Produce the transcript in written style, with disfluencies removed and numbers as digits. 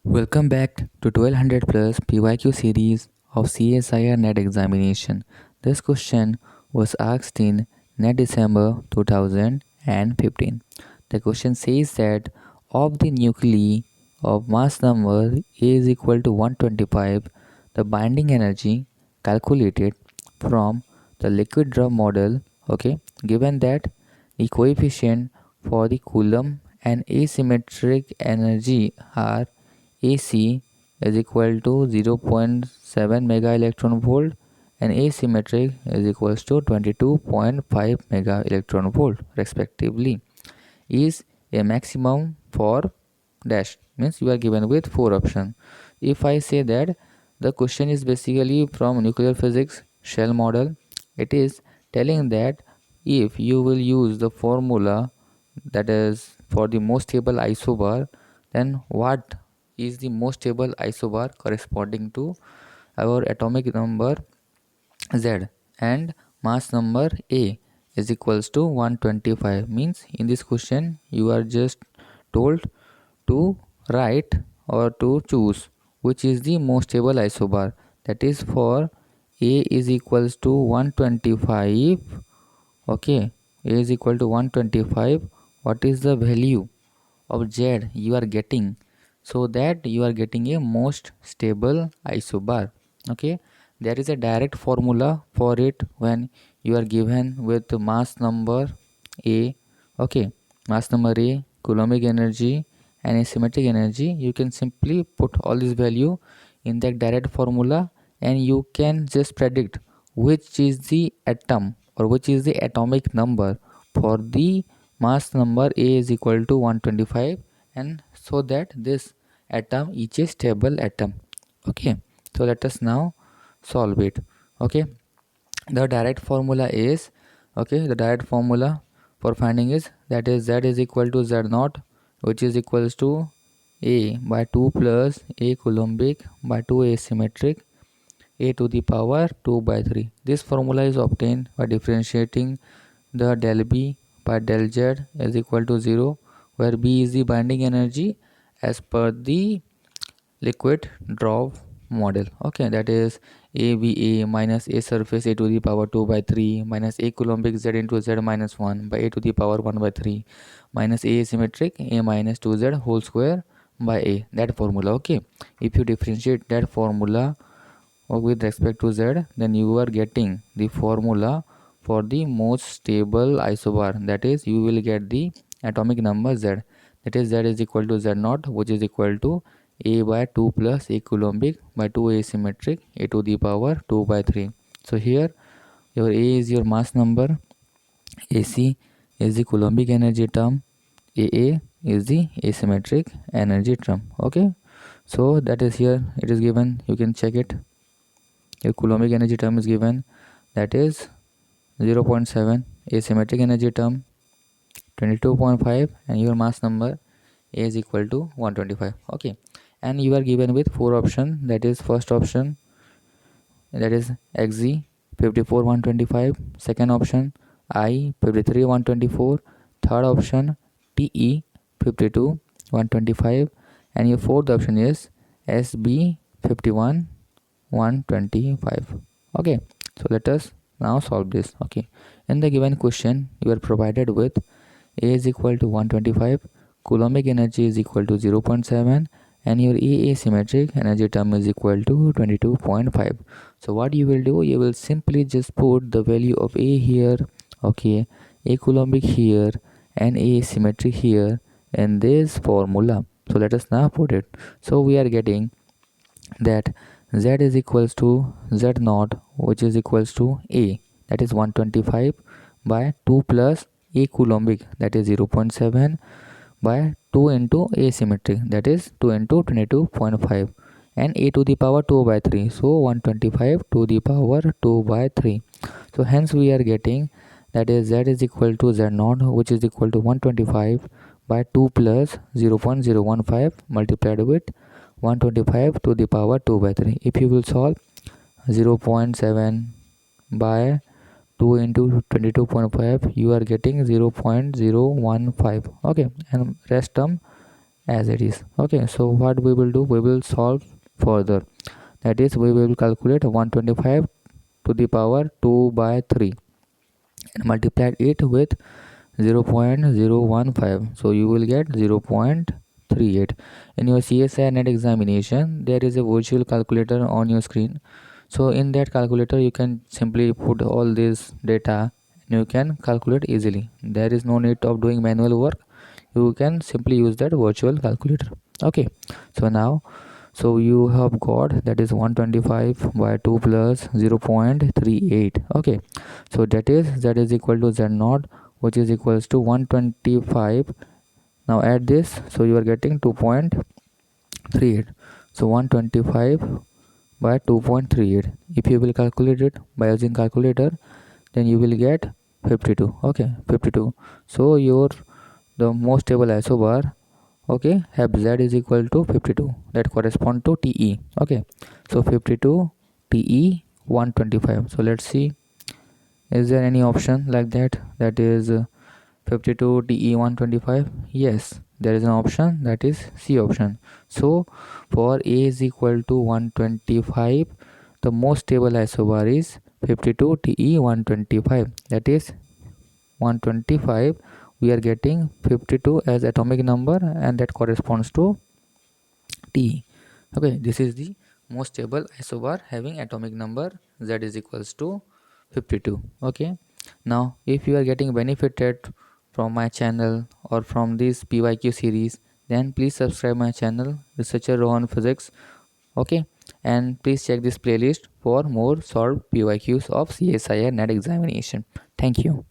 Welcome back to 1200 plus PYQ series of CSIR NET examination. This question was asked in NET December 2015. The question says that of the nuclei of mass number A is equal to 125, the binding energy calculated from the liquid drum model, given that the coefficient for the Coulomb and asymmetric energy are AC is equal to 0.7 mega electron volt and asymmetric is equals to 22.5 mega electron volt respectively, is a maximum for dash, means you are given with four options. If I say that the question is basically from nuclear physics shell model, it is telling that if you will use the formula that is for the most stable isobar, then what is the most stable isobar corresponding to our atomic number Z and mass number A is equals to 125. Means in this question you are just told to write or to choose which is the most stable isobar, that is for A is equals to 125. Okay, A is equal to 125. What is the value of Z you are getting, so that you are getting a most stable isobar? Okay, there is a direct formula for it when you are given with mass number A. Okay, mass number A, coulombic energy and asymmetric energy, you can simply put all this value in that direct formula and you can just predict which is the atom or which is the atomic number for the mass number A is equal to 125, and so that this atom is a stable atom. Okay, so let us now solve it. Okay, the direct formula is, the direct formula for finding is, that is Z is equal to Z naught, which is equals to A by 2 plus A coulombic by 2 asymmetric A to the power 2 by 3. This formula is obtained by differentiating the del B by del Z is equal to 0, where B is the binding energy as per the liquid drop model. Okay, that is AVA minus A surface A to the power 2 by 3 minus A coulombic Z into Z minus 1 by A to the power 1 by 3 minus A symmetric A minus 2Z whole square by A. That formula. Okay, if you differentiate that formula with respect to Z, then you are getting the formula for the most stable isobar, that is you will get the atomic number Z, that is Z is equal to Z naught, which is equal to A by 2 plus A coulombic by 2 asymmetric A to the power 2 by 3. So here your A is your mass number, AC is the coulombic energy term, AA is the asymmetric energy term. Okay, so that is here it is given, you can check it. Your coulombic energy term is given, that is 0.7, asymmetric energy term 22.5, and your mass number A is equal to 125. Okay, and you are given with four options, that is first option, that is XZ 54 125, second option I 53 124, third option TE 52 125, and your fourth option is SB 51 125. Okay, so let us now solve this. Okay, in the given question you are provided with A is equal to 125, coulombic energy is equal to 0.7, and your A asymmetric energy term is equal to 22.5. So what you will do, you will simply just put the value of A here, okay, A coulombic here and A asymmetric here in this formula. So let us now put it. So we are getting that Z is equals to Z naught, which is equals to A, that is 125 by 2 plus A coulombic, that is 0.7 by 2 into asymmetric, that is 2 into 22.5, and A to the power 2 by 3, so 125 to the power 2 by 3. So hence we are getting that is Z is equal to Z naught, which is equal to 125 by 2 plus 0.015 multiplied with 125 to the power 2 by 3. If you will solve 0.7 by 2 into 22.5, you are getting 0.015. Okay, and rest term as it is. Okay, so what we will do, we will solve further. That is, we will calculate 125 to the power 2 by 3 and multiply it with 0.015, so you will get 0.38. In your CSIR net examination, there is a virtual calculator on your screen. So in that calculator you can simply put all this data and you can calculate easily. There is no need of doing manual work. You can simply use that virtual calculator. Okay, so now, so you have got that is 125 by 2 plus 0.38. Okay, so that is equal to z naught, which is equals to 125. Now add this, so you are getting 2.38. So 125 by 2.38, if you will calculate it by using calculator, then you will get 52. Okay, 52. So your the most stable isobar, okay, have z is equal to 52, that correspond to te. Okay, so 52 te 125. So let's see, is there any option like that, that is 52 te 125? Yes, there is an option, that is C option. So for a is equal to 125, the most stable isobar is 52 te 125, that is 125. We are getting 52 as atomic number, and that corresponds to T. Okay, this is the most stable isobar having atomic number Z is equals to 52. Okay, now if you are getting benefited from my channel or from this PYQ series, then please subscribe my channel Researcher Rohan Physics. Okay, and please check this playlist for more solved PYQs of CSIR NET examination. Thank you.